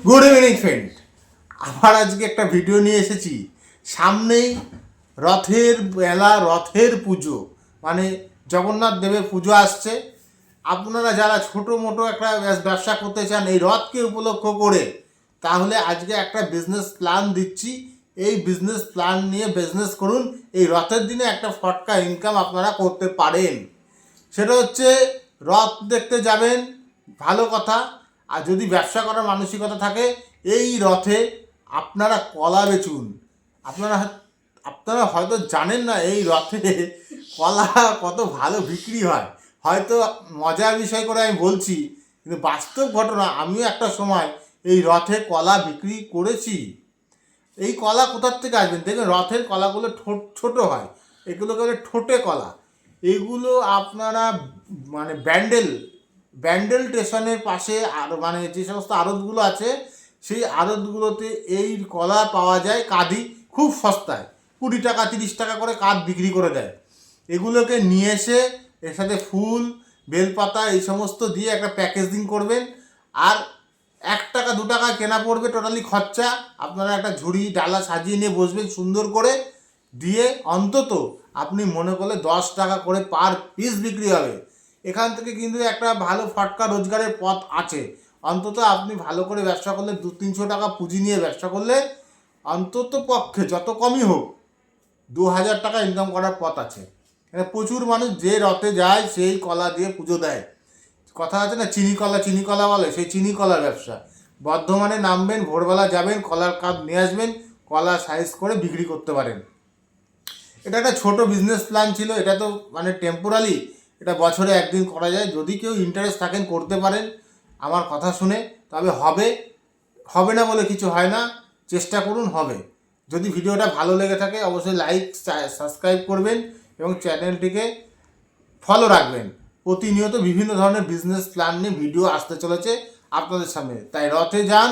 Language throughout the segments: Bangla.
গুড ইভিনিং ফ্রেন্ড, আবার আজকে একটা ভিডিও নিয়ে এসেছি। সামনেই রথের বেলা, রথের পুজো, মানে জগন্নাথ দেবের পুজো আসছে। আপনারা যারা ছোটো মোটো একটা ব্যবসা করতে চান এই রথকে উপলক্ষ করে, তাহলে আজকে একটা বিজনেস প্ল্যান দিচ্ছি। এই বিজনেস প্ল্যান নিয়ে বিজনেস করুন। এই রথের দিনে একটা ফটকা ইনকাম আপনারা করতে পারেন। সেটা হচ্ছে, রথ দেখতে যাবেন, ভালো কথা। আর যদি ব্যবসা করার মানসিকতা থাকে, এই রথে আপনারা কলা বেচুন। আপনারা আপনারা হয়তো জানেন না এই রথে কলা কত ভালো বিক্রি হয়। হয়তো মজার বিষয় করে আমি বলছি, কিন্তু বাস্তব ঘটনা। আমিও একটা সময় এই রথে কলা বিক্রি করেছি। এই কলা কোথার থেকে আসবেন দেখবেন, রথের কলাগুলো ছোট হয়, এগুলোকে বলে ঠোঁটে কলা। এইগুলো আপনারা মানে ব্যান্ডেল স্টেশনের পাশে আর মানে যে সমস্ত আড়তগুলো আছে, সেই আড়তগুলোতে এই কলা পাওয়া যায় কাঁদি, খুব সস্তায়। 20 টাকা 30 টাকা করে কাঁধ বিক্রি করে দেয়। এগুলোকে নিয়ে এসে এর সাথে ফুল, বেলপাতা এই সমস্ত দিয়ে একটা প্যাকেজিং করবেন। আর 1 টাকা 2 টাকা কেনা পড়বে টোটালি খরচা। আপনারা একটা ঝুড়ি ডালা সাজিয়ে নিয়ে বসবেন সুন্দর করে, দিয়ে অন্তত আপনি মনে করলে 10 টাকা করে পার পিস বিক্রি হবে। এখান থেকে কিন্তু একটা ভালো ফটকা রোজগারের পথ আছে। অন্তত আপনি ভালো করে ব্যবসা করলে 200-300 টাকা পুঁজি নিয়ে ব্যবসা করলে অন্তত পক্ষে যত কমই হোক 2000 টাকা ইনকাম করার পথ আছে। প্রচুর মানুষ যে রথে যায় সেই কলা দিয়ে পুজো দেয়। কথা আছে না, চিনি কলা বলে, সেই চিনি কলার ব্যবসা। বর্ধমানে নামবেন, ভোরবেলা যাবেন, কলার কাপ নিয়ে আসবেন, কলা সাইজ করে বিক্রি করতে পারেন। এটা একটা ছোট বিজনেস প্ল্যান ছিল। এটা তো মানে টেম্পোরারি, এটা বছরে একদিন করা যায়। যদি কেউ ইন্টারেস্ট থাকেন করতে পারেন আমার কথা শুনে। তবে হবে না বলে কিছু হয় না, চেষ্টা করুন, হবে। যদি ভিডিওটা ভালো লেগে থাকে অবশ্যই লাইক সাবস্ক্রাইব করবেন এবং চ্যানেলটিকে ফলো রাখবেন। প্রতিনিয়ত বিভিন্ন ধরনের বিজনেস প্ল্যান নিয়ে ভিডিও আসতে চলেছে আপনাদের সামনে। তাই রথে যান,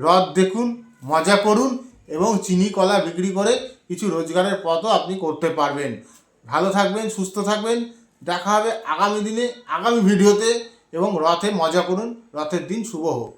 রথ দেখুন, মজা করুন এবং চিনি কলা বিক্রি করে কিছু রোজগারের পথও আপনি করতে পারবেন। ভালো থাকবেন, সুস্থ থাকবেন। দেখা হবে আগামী দিনে, আগামী ভিডিওতে। এবং রথে মজা করুন। রথের দিন শুভ হোক।